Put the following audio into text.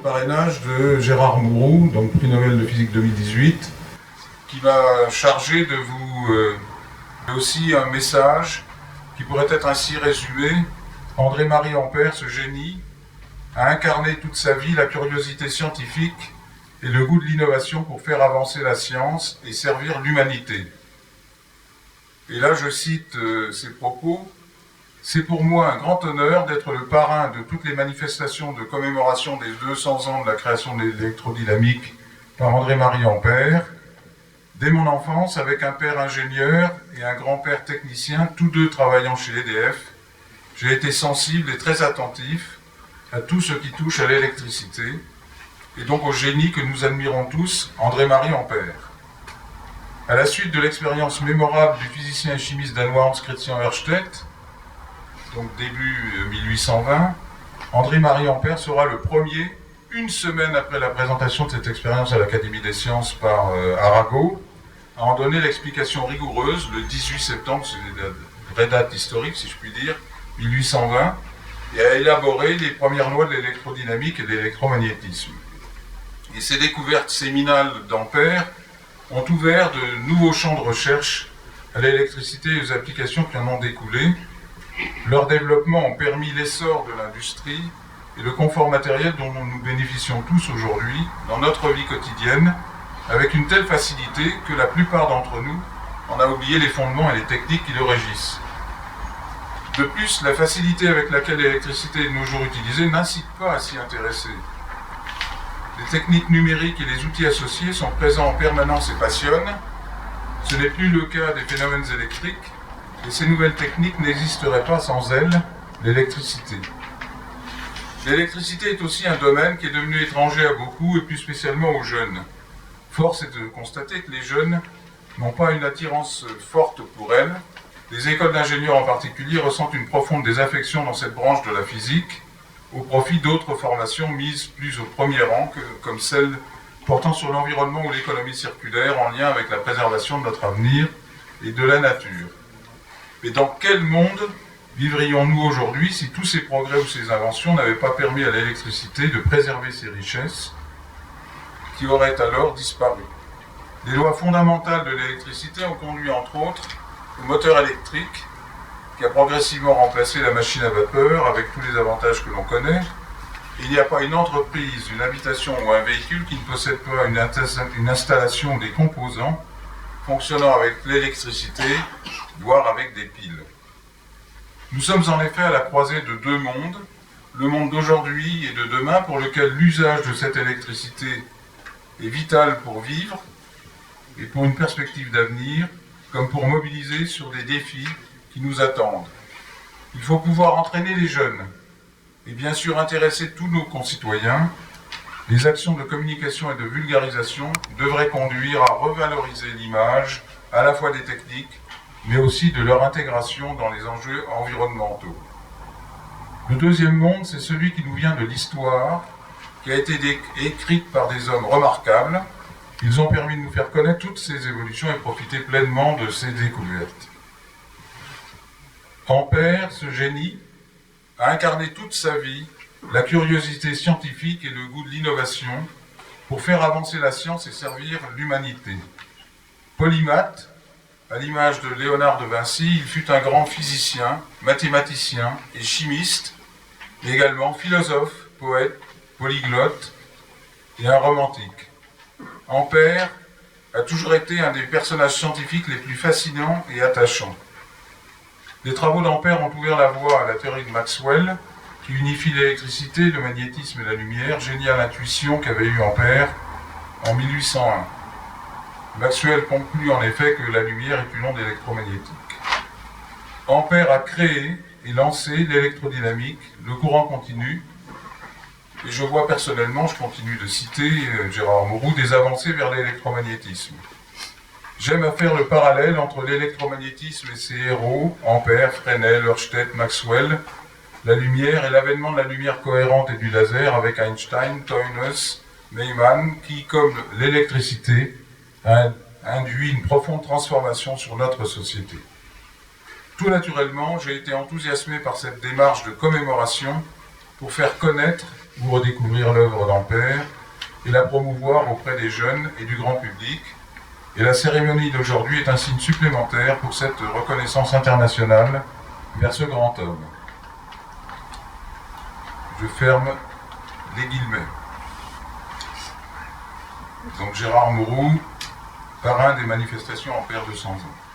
parrainage de Gérard Mourou, donc prix Nobel de physique 2018, qui m'a chargé de vous aussi un message qui pourrait être ainsi résumé. André-Marie Ampère, ce génie, a incarné toute sa vie la curiosité scientifique et le goût de l'innovation pour faire avancer la science et servir l'humanité. Et là, je cite ses propos. « C'est pour moi un grand honneur d'être le parrain de toutes les manifestations de commémoration des 200 ans de la création de l'électrodynamique par André-Marie Ampère. Dès mon enfance, avec un père ingénieur et un grand-père technicien, tous deux travaillant chez EDF, j'ai été sensible et très attentif à tout ce qui touche à l'électricité, et donc au génie que nous admirons tous, André-Marie Ampère. À la suite de l'expérience mémorable du physicien et chimiste danois Hans Christian Ørsted, donc début 1820, André-Marie Ampère sera le premier, une semaine après la présentation de cette expérience à l'Académie des sciences par Arago, à en donner l'explication rigoureuse le 18 septembre, c'est une vraie date historique si je puis dire, 1820, et à élaborer les premières lois de l'électrodynamique et de l'électromagnétisme. Et ces découvertes séminales d'Ampère ont ouvert de nouveaux champs de recherche à l'électricité et aux applications qui en ont découlé. Leur développement ont permis l'essor de l'industrie et le confort matériel dont nous bénéficions tous aujourd'hui dans notre vie quotidienne, avec une telle facilité que la plupart d'entre nous en a oublié les fondements et les techniques qui le régissent. De plus, la facilité avec laquelle l'électricité est de nos jours utilisée n'incite pas à s'y intéresser. Les techniques numériques et les outils associés sont présents en permanence et passionnent. Ce n'est plus le cas des phénomènes électriques, et ces nouvelles techniques n'existeraient pas sans elles, l'électricité. L'électricité est aussi un domaine qui est devenu étranger à beaucoup, et plus spécialement aux jeunes. Force est de constater que les jeunes n'ont pas une attirance forte pour elle. Les écoles d'ingénieurs en particulier ressentent une profonde désaffection dans cette branche de la physique, au profit d'autres formations mises plus au premier rang, comme celle portant sur l'environnement ou l'économie circulaire en lien avec la préservation de notre avenir et de la nature. Mais dans quel monde vivrions-nous aujourd'hui si tous ces progrès ou ces inventions n'avaient pas permis à l'électricité de préserver ses richesses qui auraient alors disparu? Les lois fondamentales de l'électricité ont conduit entre autres au moteur électrique qui a progressivement remplacé la machine à vapeur avec tous les avantages que l'on connaît. Il n'y a pas une entreprise, une habitation ou un véhicule qui ne possède pas une installation ou des composants fonctionnant avec l'électricité, voire avec des piles. Nous sommes en effet à la croisée de deux mondes, le monde d'aujourd'hui et de demain pour lequel l'usage de cette électricité est vital pour vivre et pour une perspective d'avenir, comme pour mobiliser sur des défis qui nous attendent. Il faut pouvoir entraîner les jeunes et bien sûr intéresser tous nos concitoyens. Les actions de communication et de vulgarisation devraient conduire à revaloriser l'image à la fois des techniques, mais aussi de leur intégration dans les enjeux environnementaux. Le deuxième monde, c'est celui qui nous vient de l'histoire, qui a été écrite par des hommes remarquables. Ils ont permis de nous faire connaître toutes ces évolutions et profiter pleinement de ces découvertes. Ampère, ce génie, a incarné toute sa vie la curiosité scientifique et le goût de l'innovation pour faire avancer la science et servir l'humanité. Polymathe, à l'image de Léonard de Vinci, il fut un grand physicien, mathématicien et chimiste, mais également philosophe, poète, polyglotte et un romantique. Ampère a toujours été un des personnages scientifiques les plus fascinants et attachants. Les travaux d'Ampère ont ouvert la voie à la théorie de Maxwell, qui unifie l'électricité, le magnétisme et la lumière, géniale intuition qu'avait eue Ampère en 1801. Maxwell conclut en effet que la lumière est une onde électromagnétique. Ampère a créé et lancé l'électrodynamique, le courant continu, et je vois personnellement, je continue de citer Gérard Mourou, des avancées vers l'électromagnétisme. J'aime à faire le parallèle entre l'électromagnétisme et ses héros, Ampère, Fresnel, Ørsted, Maxwell, la lumière et l'avènement de la lumière cohérente et du laser avec Einstein, Teunis, Neumann, qui, comme l'électricité, a induit une profonde transformation sur notre société. Tout naturellement, j'ai été enthousiasmé par cette démarche de commémoration pour faire connaître ou redécouvrir l'œuvre d'Ampère et la promouvoir auprès des jeunes et du grand public. Et la cérémonie d'aujourd'hui est un signe supplémentaire pour cette reconnaissance internationale vers ce grand homme. Je ferme les guillemets. Donc Gérard Mourou, parrain des manifestations Ampère 200 ans.